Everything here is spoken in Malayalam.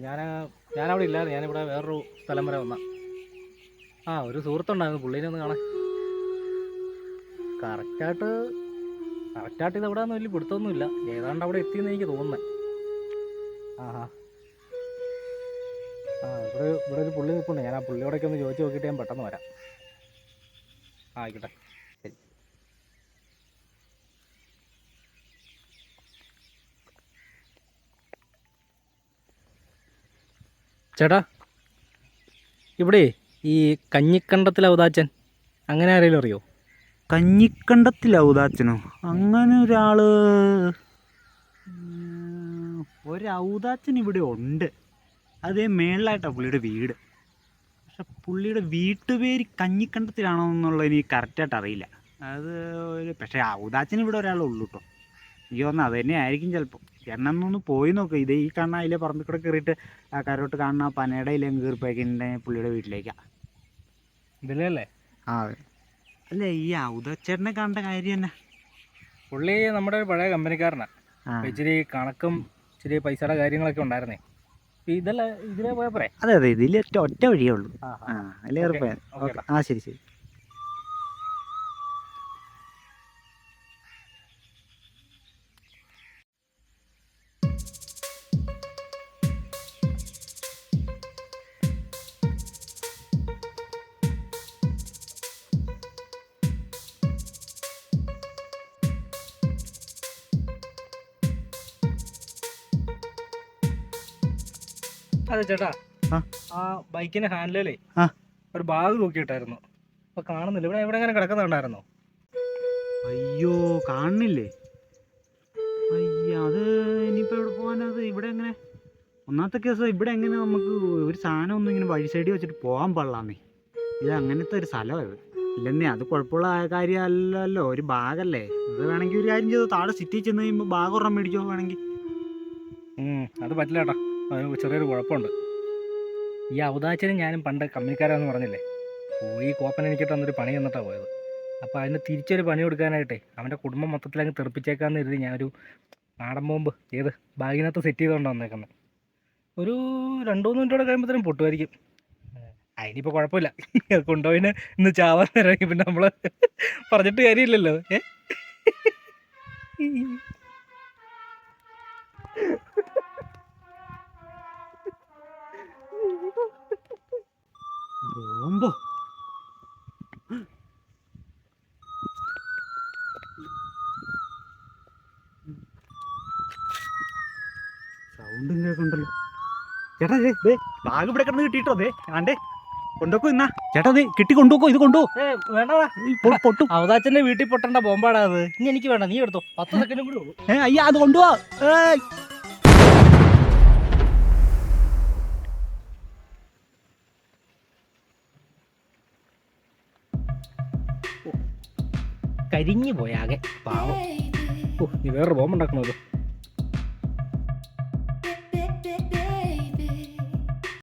ഞാനവിടെ ഇല്ലായിരുന്നു. ഞാനിവിടെ വേറൊരു സ്ഥലം വരെ വന്ന. ഒരു സുഹൃത്തുണ്ടായിരുന്നു, പുള്ളീനെ ഒന്ന് കാണാൻ. കറക്റ്റായിട്ട് ഇത് എവിടെയാണെന്ന് വലിയ പിടുത്തമൊന്നുമില്ല. ഏതാണ്ട് അവിടെ എത്തിയെന്ന് എനിക്ക് തോന്നുന്നത്. ഇവിടെ ഒരു പുള്ളി നിൽപ്പുണ്ട്. ഞാൻ ആ പുള്ളിയോടൊക്കെ ഒന്ന് ചോദിച്ചു നോക്കിയിട്ട് ഞാൻ പെട്ടെന്ന് വരാം. ആയിക്കോട്ടെ, ശരി. ചേട്ടാ, ഇവിടെ ഈ കഞ്ഞിക്കണ്ടത്തിൽ അവതാച്ചൻ അങ്ങനെ ആരെങ്കിലും അറിയോ? കഞ്ഞിക്കണ്ടത്തിൽ ഔദാച്ചനോ? അങ്ങനെ ഒരൗദാച്ചൻ ഇവിടെ ഉണ്ട്. അതേ മേളിലായിട്ടാണ് പുള്ളിയുടെ വീട്. പക്ഷെ പുള്ളിയുടെ വീട്ടുപേര് കഞ്ഞിക്കണ്ടത്തിലാണോ എന്നുള്ളത് എനിക്ക് കറക്റ്റായിട്ട് അറിയില്ല. പക്ഷേ ഔദാച്ചൻ ഇവിടെ ഒരാളേ ഉള്ളൂ കേട്ടോ. എനിക്ക് തോന്നുന്നു അത് തന്നെ ആയിരിക്കും ചിലപ്പോൾ. ചേട്ടനൊന്ന് പോയി നോക്കുക. ഈ കാണുന്ന അതിലെ പറമ്പിൽ കൂടെ കയറിയിട്ട് ആ കരോട്ട് കാണുന്ന പനയുടെ ഇല്ലെങ്കിൽ കയറിപ്പോയിട്ടുണ്ടെങ്കിൽ പുള്ളിയുടെ വീട്ടിലേക്കാണ്. ഇതിലല്ലേ? അല്ല, ഈ ഔദാച്ചേട്ടനെ കാണേണ്ട കാര്യം തന്നെ. പുള്ളി നമ്മുടെ ഒരു പഴയ കമ്പനിക്കാരനാണ്. ഇച്ചിരി കണക്കും ഇച്ചിരി പൈസയുടെ കാര്യങ്ങളൊക്കെ ഉണ്ടായിരുന്നേ. ഇതിലെ പോയാൽ പോരെ? അതെ, ഇതിൽ ഒറ്റ വഴിയേ ഉള്ളൂ. അല്ലേ ഉറപ്പാ? ശരി. അതെ ചേട്ടാ, ആ ബൈക്കിന്റെ ഹാൻഡിലേ ഒരു ബാഗ് തൂക്കിയിട്ടായിരുന്നു. അപ്പൊ കാണുന്നില്ല. ഇവിടെ എങ്ങനെ കിടക്കുന്നുണ്ടായിരുന്നോ? അയ്യോ, കാണുന്നില്ലേ? അത് ഇനിയിപ്പോൾ എവിടെ പോകാനത്? ഇവിടെ എങ്ങനെ? ഒന്നാമത്തെ കേസ്, ഇവിടെ എങ്ങനെ നമുക്ക് ഒരു സാധനം ഒന്നും ഇങ്ങനെ വഴി സൈഡിൽ വെച്ചിട്ട് പോകാൻ പാടില്ലാന്നേ. ഇത് അങ്ങനത്തെ ഒരു സ്ഥലമാണ്. ഇല്ലെന്നേ, അത് കുഴപ്പമുള്ള കാര്യമല്ലല്ലോ. ഒരു ബാഗല്ലേ അത്. വേണമെങ്കിൽ ഒരു കാര്യം ചെയ്തോ, താഴെ സിറ്റിയിൽ ചെന്ന് കഴിയുമ്പോൾ ബാഗ് ഒരെണ്ണം മേടിച്ചോ വേണമെങ്കിൽ. അത് പറ്റില്ല ചേട്ടാ, അതിന് ചെറിയൊരു കുഴപ്പമുണ്ട്. ഈ ഔദാച്ചനും ഞാനും പണ്ട് കമ്പനിക്കാരാന്ന് പറഞ്ഞില്ലേ, ഈ കോപ്പൻ എനിക്കിട്ട് വന്നൊരു പണി തന്നിട്ടാണ് പോയത്. അപ്പോൾ അതിന് തിരിച്ചൊരു പണി കൊടുക്കാനായിട്ടേ അവൻ്റെ കുടുംബം മൊത്തത്തിൽ അങ്ങ് തെറിപ്പിച്ചേക്കാന്ന് കരുതി ഞാനൊരു നാടൻ ബോംബ് ബാഗിനകത്ത് സെറ്റ് ചെയ്തുകൊണ്ട് വന്നേക്കുന്നത്. ഒരു 2-3 മിനിറ്റോടെ കഴിയുമ്പോഴത്തേനും പൊട്ടുമായിരിക്കും. അതിനിപ്പോൾ കുഴപ്പമില്ല. കൊണ്ടുപോയിന് ഇന്ന് ചാവാൻ ഇറങ്ങി, പിന്നെ നമ്മൾ പറഞ്ഞിട്ട് കാര്യമില്ലല്ലോ. ബോംബോ? സൗണ്ടും കേൾക്കണ്ടല്ലോ. ചേട്ടാ, ബാഗ് ഇവിടെ കിടന്ന് കിട്ടിയിട്ടോ? ആണ്ടേ കൊണ്ടുപോക്കോ. ഇന്നാ ചേട്ടാ, കിട്ടി കൊണ്ടുപോക്കോ. ഇത് കൊണ്ടുപോകും. വേണ്ട, പൊട്ടും. അവതാച്ചന്റെ വീട്ടിൽ പൊട്ടേണ്ട ബോംബാടാ അത്. ഇനി എനിക്ക് വേണ്ട, നീ എടുത്തോ. 10 സെക്കൻഡും കൂടി ഉള്ളൂ. അയ്യാ, അത് കൊണ്ടുപോവാ. കരിഞ്ഞു പോയാകെ പാവം. നീ വേറൊരു ബോംബ് ഉണ്ടാക്കണോ?